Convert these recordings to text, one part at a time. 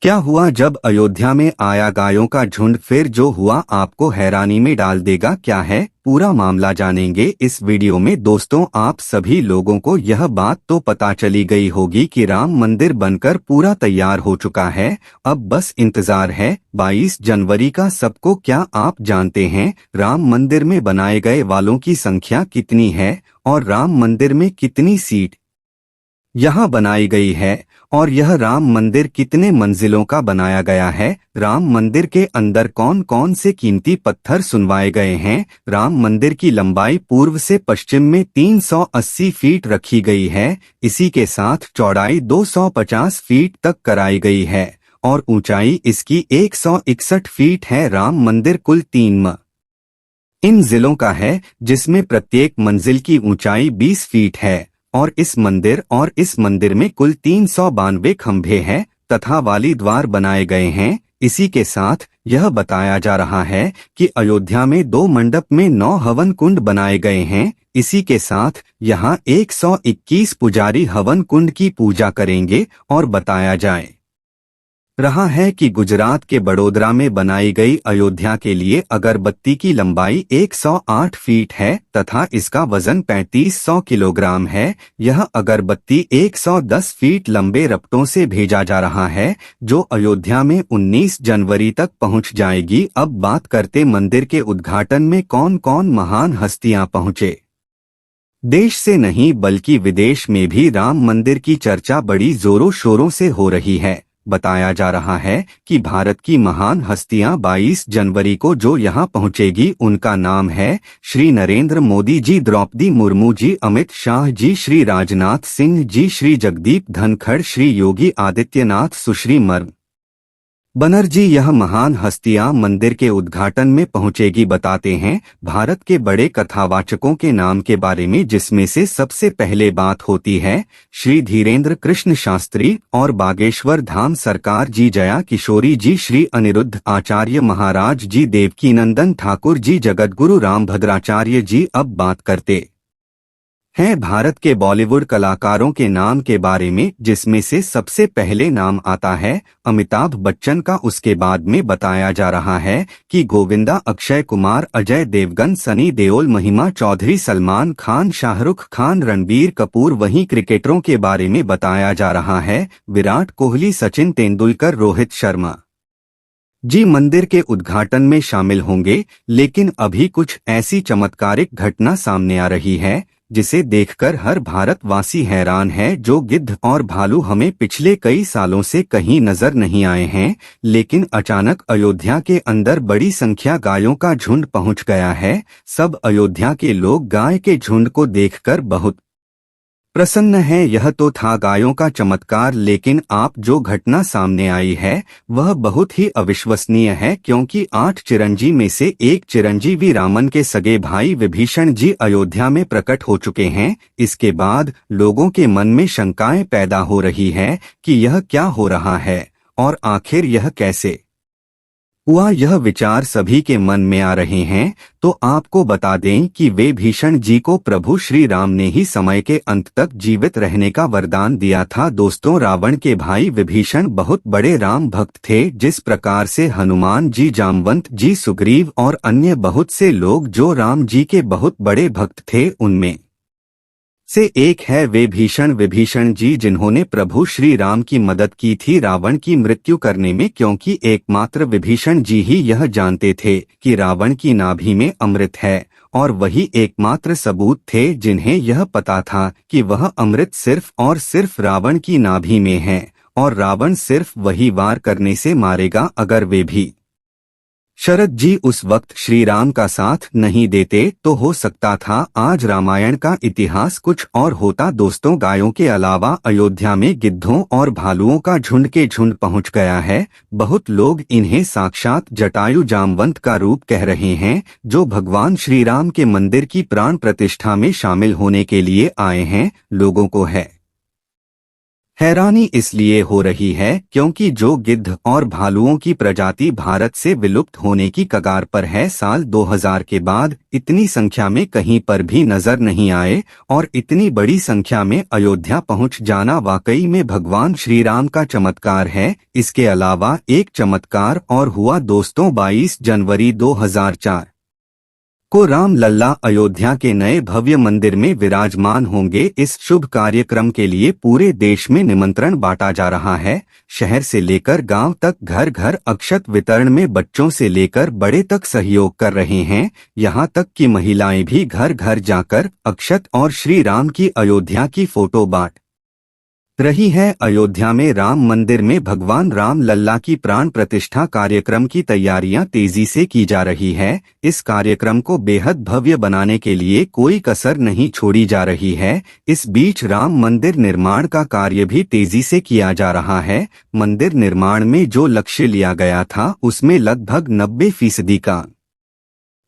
क्या हुआ जब अयोध्या में आया गायों का झुंड, फिर जो हुआ आपको हैरानी में डाल देगा। क्या है पूरा मामला जानेंगे इस वीडियो में। दोस्तों, आप सभी लोगों को यह बात तो पता चली गई होगी कि राम मंदिर बनकर पूरा तैयार हो चुका है। अब बस इंतजार है 22 जनवरी का। सबको क्या आप जानते हैं राम मंदिर में बनाए गए वालों की संख्या कितनी है और राम मंदिर में कितनी सीट यहाँ बनाई गई है और यह राम मंदिर कितने मंजिलों का बनाया गया है। राम मंदिर के अंदर कौन कौन से कीमती पत्थर सुनवाए गए हैं। राम मंदिर की लंबाई पूर्व से पश्चिम में 380 फीट रखी गई है। इसी के साथ चौड़ाई 250 फीट तक कराई गई है और ऊंचाई इसकी 161 फीट है। राम मंदिर कुल 3 इन जिलों का है, जिसमें प्रत्येक मंजिल की ऊंचाई 20 फीट है और इस मंदिर में कुल 392 खंभे हैं तथा वाली द्वार बनाए गए हैं। इसी के साथ यह बताया जा रहा है कि अयोध्या में 2 मंडप में 9 हवन कुंड बनाए गए हैं। इसी के साथ यहाँ 121 पुजारी हवन कुंड की पूजा करेंगे और बताया जाए रहा है कि गुजरात के बड़ोदरा में बनाई गई अयोध्या के लिए अगरबत्ती की लंबाई 108 फीट है तथा इसका वजन 3500 किलोग्राम है। यह अगरबत्ती 110 फीट लंबे रपटों से भेजा जा रहा है, जो अयोध्या में 19 जनवरी तक पहुंच जाएगी। अब बात करते मंदिर के उद्घाटन में कौन कौन महान हस्तियां पहुंचे। देश से नहीं बल्कि विदेश में भी राम मंदिर की चर्चा बड़ी जोरों शोरों से हो रही है। बताया जा रहा है कि भारत की महान हस्तियां 22 जनवरी को जो यहां पहुंचेगी उनका नाम है श्री नरेंद्र मोदी जी, द्रौपदी मुर्मू जी, अमित शाह जी, श्री राजनाथ सिंह जी, श्री जगदीप धनखड़, श्री योगी आदित्यनाथ, सुश्री मर्म बनर्जी। यह महान हस्तियां मंदिर के उद्घाटन में पहुंचेगी। बताते हैं भारत के बड़े कथावाचकों के नाम के बारे में, जिसमें से सबसे पहले बात होती है श्री धीरेन्द्र कृष्ण शास्त्री और बागेश्वर धाम सरकार जी, जया किशोरी जी, श्री अनिरुद्ध आचार्य महाराज जी, देवकीनंदन ठाकुर जी, जगतगुरु रामभद्राचार्य जी। अब बात करते हैं भारत के बॉलीवुड कलाकारों के नाम के बारे में, जिसमें से सबसे पहले नाम आता है अमिताभ बच्चन का। उसके बाद में बताया जा रहा है कि गोविंदा, अक्षय कुमार, अजय देवगन, सनी देओल, महिमा चौधरी, सलमान खान, शाहरुख खान, रणबीर कपूर। वहीं क्रिकेटरों के बारे में बताया जा रहा है विराट कोहली, सचिन तेंदुलकर, रोहित शर्मा जी मंदिर के उद्घाटन में शामिल होंगे। लेकिन अभी कुछ ऐसी चमत्कारिक घटना सामने आ रही है जिसे देखकर हर भारतवासी हैरान है। जो गिद्ध और भालू हमें पिछले कई सालों से कहीं नजर नहीं आए हैं, लेकिन अचानक अयोध्या के अंदर बड़ी संख्या गायों का झुंड पहुंच गया है। सब अयोध्या के लोग गाय के झुंड को देखकर बहुत प्रसन्न है। यह तो था गायों का चमत्कार, लेकिन आप जो घटना सामने आई है वह बहुत ही अविश्वसनीय है, क्योंकि 8 चिरंजीव में से एक चिरंजीवी रामन के सगे भाई विभीषण जी अयोध्या में प्रकट हो चुके हैं। इसके बाद लोगों के मन में शंकाएं पैदा हो रही है कि यह क्या हो रहा है और आखिर यह कैसे हुआ। यह विचार सभी के मन में आ रहे हैं। तो आपको बता दें कि विभीषण जी को प्रभु श्री राम ने ही समय के अंत तक जीवित रहने का वरदान दिया था। दोस्तों, रावण के भाई विभीषण बहुत बड़े राम भक्त थे। जिस प्रकार से हनुमान जी, जामवंत जी, सुग्रीव और अन्य बहुत से लोग जो राम जी के बहुत बड़े भक्त थे, उनमें से एक है विभीषण जी, जिन्होंने प्रभु श्री राम की मदद की थी रावण की मृत्यु करने में, क्योंकि एकमात्र विभीषण जी ही यह जानते थे कि रावण की नाभि में अमृत है और वही एकमात्र सबूत थे जिन्हें यह पता था कि वह अमृत सिर्फ और सिर्फ रावण की नाभि में है और रावण सिर्फ वही वार करने से मारेगा। अगर वे भी शरद जी उस वक्त श्री राम का साथ नहीं देते तो हो सकता था आज रामायण का इतिहास कुछ और होता। दोस्तों, गायों के अलावा अयोध्या में गिद्धों और भालुओं का झुंड के झुंड पहुंच गया है। बहुत लोग इन्हें साक्षात जटायु जामवंत का रूप कह रहे हैं, जो भगवान श्री राम के मंदिर की प्राण प्रतिष्ठा में शामिल होने के लिए आए हैं। लोगों को है हैरानी इसलिए हो रही है क्योंकि जो गिद्ध और भालुओं की प्रजाति भारत से विलुप्त होने की कगार पर है, साल 2000 के बाद इतनी संख्या में कहीं पर भी नजर नहीं आए और इतनी बड़ी संख्या में अयोध्या पहुंच जाना वाकई में भगवान श्री राम का चमत्कार है। इसके अलावा एक चमत्कार और हुआ दोस्तों, 22 जनवरी 2004 को राम लल्ला अयोध्या के नए भव्य मंदिर में विराजमान होंगे। इस शुभ कार्यक्रम के लिए पूरे देश में निमंत्रण बांटा जा रहा है। शहर से लेकर गांव तक घर घर अक्षत वितरण में बच्चों से लेकर बड़े तक सहयोग कर रहे हैं। यहां तक कि महिलाएं भी घर घर जाकर अक्षत और श्री राम की अयोध्या की फोटो बांट रही है। अयोध्या में राम मंदिर में भगवान राम लल्ला की प्राण प्रतिष्ठा कार्यक्रम की तैयारियां तेजी से की जा रही है। इस कार्यक्रम को बेहद भव्य बनाने के लिए कोई कसर नहीं छोड़ी जा रही है। इस बीच राम मंदिर निर्माण का कार्य भी तेजी से किया जा रहा है। मंदिर निर्माण में जो लक्ष्य लिया गया था उसमें लगभग 90% का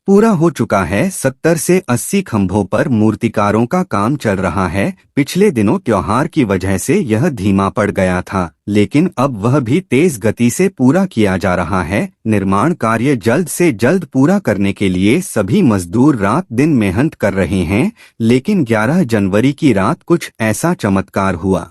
पूरा हो चुका है। 70 से 80 खंभों पर मूर्तिकारों का काम चल रहा है। पिछले दिनों त्योहार की वजह से यह धीमा पड़ गया था, लेकिन अब वह भी तेज गति से पूरा किया जा रहा है। निर्माण कार्य जल्द से जल्द पूरा करने के लिए सभी मजदूर रात दिन मेहनत कर रहे हैं। लेकिन 11 जनवरी की रात कुछ ऐसा चमत्कार हुआ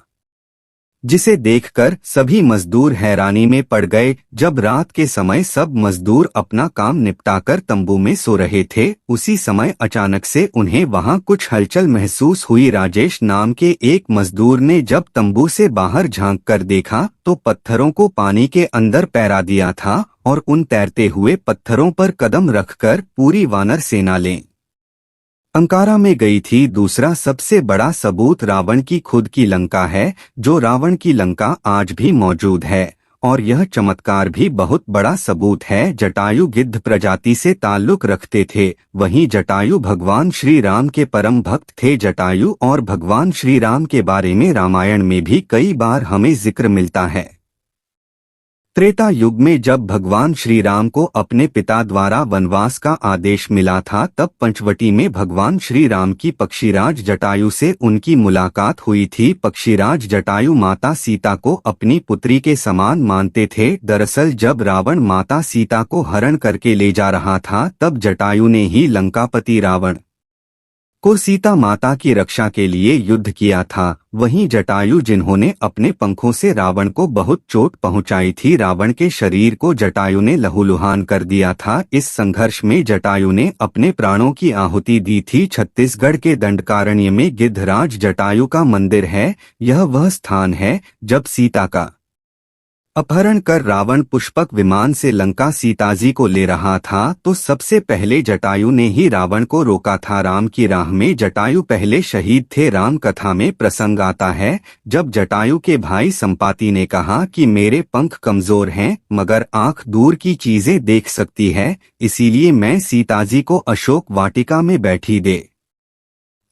जिसे देखकर सभी मजदूर हैरानी में पड़ गए। जब रात के समय सब मजदूर अपना काम निपटाकर तंबू में सो रहे थे, उसी समय अचानक से उन्हें वहां कुछ हलचल महसूस हुई। राजेश नाम के एक मजदूर ने जब तंबू से बाहर झांक कर देखा तो पत्थरों को पानी के अंदर पैरा दिया था और उन तैरते हुए पत्थरों पर कदम रखकर पूरी वानर सेना ले अंकारा में गई थी। दूसरा सबसे बड़ा सबूत रावण की खुद की लंका है, जो रावण की लंका आज भी मौजूद है। और यह चमत्कार भी बहुत बड़ा सबूत है। जटायु गिद्ध प्रजाति से ताल्लुक रखते थे, वहीं जटायु भगवान श्री राम के परम भक्त थे। जटायु और भगवान श्री राम के बारे में रामायण में भी कई बार हमें जिक्र मिलता है। त्रेता युग में जब भगवान श्री राम को अपने पिता द्वारा वनवास का आदेश मिला था, तब पंचवटी में भगवान श्री राम की पक्षीराज जटायु से उनकी मुलाकात हुई थी। पक्षीराज जटायु माता सीता को अपनी पुत्री के समान मानते थे। दरअसल जब रावण माता सीता को हरण करके ले जा रहा था, तब जटायु ने ही लंकापति रावण को सीता माता की रक्षा के लिए युद्ध किया था। वहीं जटायु जिन्होंने अपने पंखों से रावण को बहुत चोट पहुंचाई थी, रावण के शरीर को जटायु ने लहूलुहान कर दिया था। इस संघर्ष में जटायु ने अपने प्राणों की आहुति दी थी। छत्तीसगढ़ के दंडकारण्य में गिद्धराज जटायु का मंदिर है। यह वह स्थान है जब सीता का अपहरण कर रावण पुष्पक विमान से लंका सीताजी को ले रहा था, तो सबसे पहले जटायु ने ही रावण को रोका था। राम की राह में जटायु पहले शहीद थे। राम कथा में प्रसंग आता है जब जटायु के भाई संपाति ने कहा कि मेरे पंख कमजोर हैं, मगर आंख दूर की चीजें देख सकती है, इसीलिए मैं सीताजी को अशोक वाटिका में बैठी दे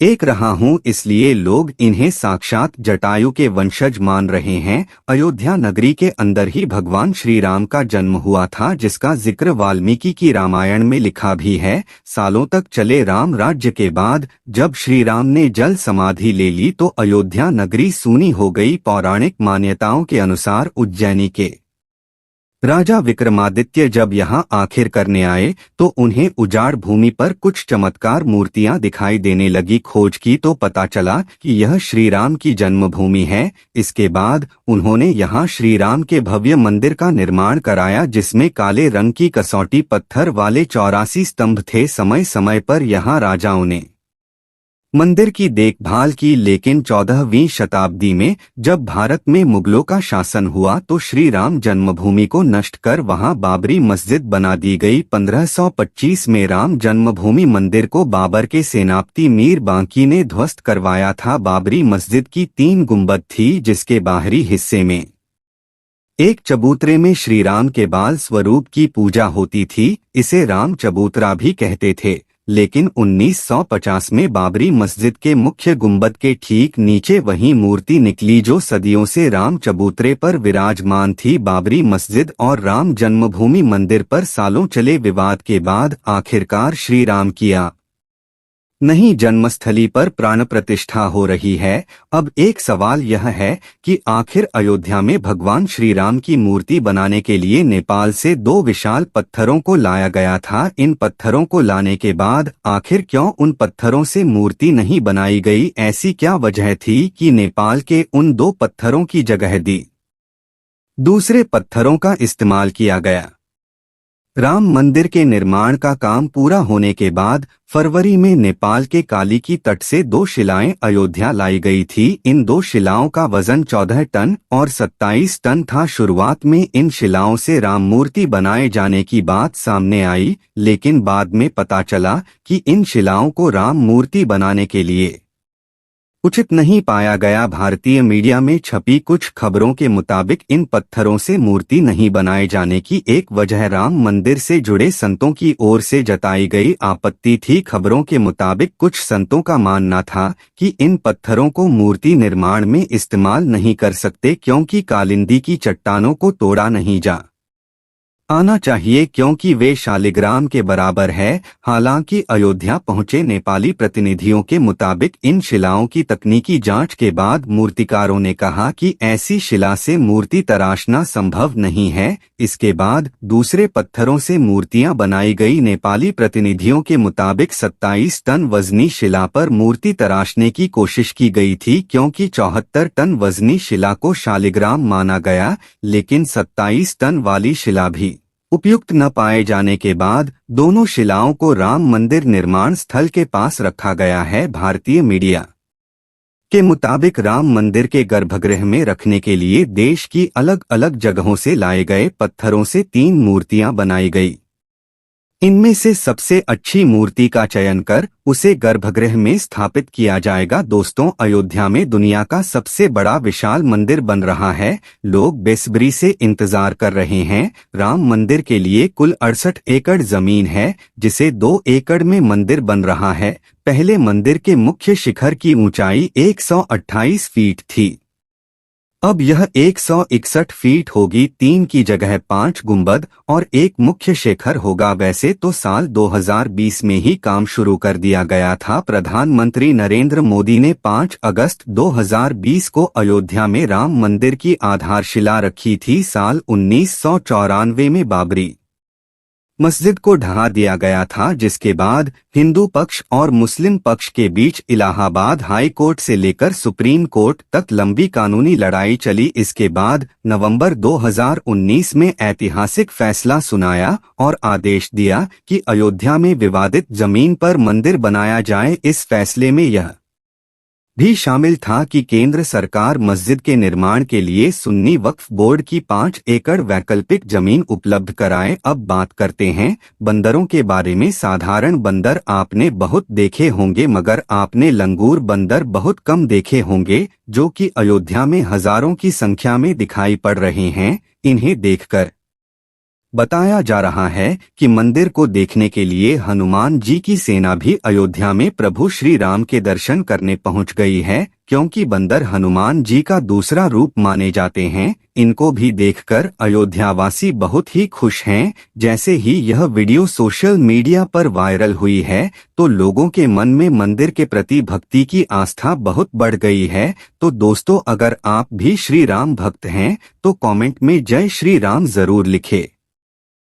एक रहा हूँ, इसलिए लोग इन्हें साक्षात जटायु के वंशज मान रहे हैं। अयोध्या नगरी के अंदर ही भगवान श्री राम का जन्म हुआ था, जिसका जिक्र वाल्मीकि की रामायण में लिखा भी है। सालों तक चले राम राज्य के बाद जब श्री राम ने जल समाधि ले ली तो अयोध्या नगरी सूनी हो गई। पौराणिक मान्यताओं के अनुसार उज्जैनी के राजा विक्रमादित्य जब यहां आखिर करने आए तो उन्हें उजाड़ भूमि पर कुछ चमत्कार मूर्तियां दिखाई देने लगी। खोज की तो पता चला कि यह श्री राम की जन्मभूमि है। इसके बाद उन्होंने यहां श्री राम के भव्य मंदिर का निर्माण कराया, जिसमें काले रंग की कसौटी पत्थर वाले 84 स्तंभ थे। समय समय पर यहां राजाओं ने मंदिर की देखभाल की, लेकिन 14वीं शताब्दी में जब भारत में मुगलों का शासन हुआ तो श्री राम जन्मभूमि को नष्ट कर वहां बाबरी मस्जिद बना दी गई। 1525 में राम जन्मभूमि मंदिर को बाबर के सेनापति मीर बांकी ने ध्वस्त करवाया था। बाबरी मस्जिद की 3 गुंबद थी, जिसके बाहरी हिस्से में एक चबूतरे में श्री राम के बाल स्वरूप की पूजा होती थी। इसे राम चबूतरा भी कहते थे। लेकिन 1950 में बाबरी मस्जिद के मुख्य गुंबद के ठीक नीचे वही मूर्ति निकली जो सदियों से राम चबूतरे पर विराजमान थी। बाबरी मस्जिद और राम जन्मभूमि मंदिर पर सालों चले विवाद के बाद आखिरकार श्री राम किया नहीं जन्मस्थली पर प्राण प्रतिष्ठा हो रही है। अब एक सवाल यह है कि आखिर अयोध्या में भगवान श्री राम की मूर्ति बनाने के लिए नेपाल से 2 विशाल पत्थरों को लाया गया था। इन पत्थरों को लाने के बाद आखिर क्यों उन पत्थरों से मूर्ति नहीं बनाई गई? ऐसी क्या वजह थी कि नेपाल के उन 2 पत्थरों की जगह दूसरे पत्थरों का इस्तेमाल किया गया? राम मंदिर के निर्माण का काम पूरा होने के बाद फरवरी में नेपाल के काली की तट से 2 शिलाएं अयोध्या लाई गई थी। इन 2 शिलाओं का वजन 14 टन और 27 टन था। शुरुआत में इन शिलाओं से राम मूर्ति बनाए जाने की बात सामने आई, लेकिन बाद में पता चला कि इन शिलाओं को राम मूर्ति बनाने के लिए उचित नहीं पाया गया। भारतीय मीडिया में छपी कुछ खबरों के मुताबिक इन पत्थरों से मूर्ति नहीं बनाए जाने की एक वजह राम मंदिर से जुड़े संतों की ओर से जताई गई आपत्ति थी। खबरों के मुताबिक कुछ संतों का मानना था कि इन पत्थरों को मूर्ति निर्माण में इस्तेमाल नहीं कर सकते क्योंकि कालिंदी की चट्टानों को तोड़ा नहीं जा आना चाहिए क्योंकि वे शालिग्राम के बराबर है। हालांकि अयोध्या पहुंचे नेपाली प्रतिनिधियों के मुताबिक इन शिलाओं की तकनीकी जांच के बाद मूर्तिकारों ने कहा कि ऐसी शिला से मूर्ति तराशना संभव नहीं है। इसके बाद दूसरे पत्थरों से मूर्तियां बनाई गई। नेपाली प्रतिनिधियों के मुताबिक 27 टन वजनी शिला पर मूर्ति तराशने की कोशिश की गई थी क्योंकि 74 टन वजनी शिला को शालिग्राम माना गया, लेकिन 27 टन वाली शिला भी उपयुक्त न पाए जाने के बाद दोनों शिलाओं को राम मंदिर निर्माण स्थल के पास रखा गया है। भारतीय मीडिया के मुताबिक राम मंदिर के गर्भगृह में रखने के लिए देश की अलग अलग जगहों से लाए गए पत्थरों से 3 मूर्तियां बनाई गई। इनमें से सबसे अच्छी मूर्ति का चयन कर उसे गर्भगृह में स्थापित किया जाएगा। दोस्तों, अयोध्या में दुनिया का सबसे बड़ा विशाल मंदिर बन रहा है। लोग बेसब्री से इंतजार कर रहे हैं। राम मंदिर के लिए कुल 68 एकड़ जमीन है, जिसे 2 एकड़ में मंदिर बन रहा है। पहले मंदिर के मुख्य शिखर की ऊंचाई 128 फीट थी, अब यह 161 फीट होगी। 3 की जगह 5 गुंबद और 1 मुख्य शिखर होगा। वैसे तो साल 2020 में ही काम शुरू कर दिया गया था। प्रधानमंत्री नरेंद्र मोदी ने 5 अगस्त 2020 को अयोध्या में राम मंदिर की आधारशिला रखी थी। साल 1994 में बाबरी मस्जिद को ढहा दिया गया था, जिसके बाद हिंदू पक्ष और मुस्लिम पक्ष के बीच इलाहाबाद हाई कोर्ट से लेकर सुप्रीम कोर्ट तक लंबी कानूनी लड़ाई चली। इसके बाद नवंबर 2019 में ऐतिहासिक फैसला सुनाया और आदेश दिया कि अयोध्या में विवादित जमीन पर मंदिर बनाया जाए। इस फैसले में यह भी शामिल था कि केंद्र सरकार मस्जिद के निर्माण के लिए सुन्नी वक्फ बोर्ड की 5 एकड़ वैकल्पिक जमीन उपलब्ध कराए। अब बात करते हैं बंदरों के बारे में। साधारण बंदर आपने बहुत देखे होंगे, मगर आपने लंगूर बंदर बहुत कम देखे होंगे, जो कि अयोध्या में हजारों की संख्या में दिखाई पड़ रहे हैं। इन्हें देखकर बताया जा रहा है कि मंदिर को देखने के लिए हनुमान जी की सेना भी अयोध्या में प्रभु श्री राम के दर्शन करने पहुंच गई है, क्योंकि बंदर हनुमान जी का दूसरा रूप माने जाते हैं। इनको भी देखकर अयोध्यावासी बहुत ही खुश हैं। जैसे ही यह वीडियो सोशल मीडिया पर वायरल हुई है, तो लोगों के मन में मंदिर के प्रति भक्ति की आस्था बहुत बढ़ गई है। तो दोस्तों, अगर आप भी श्री राम भक्त हैं तो कमेंट में जय श्री राम जरूर लिखें।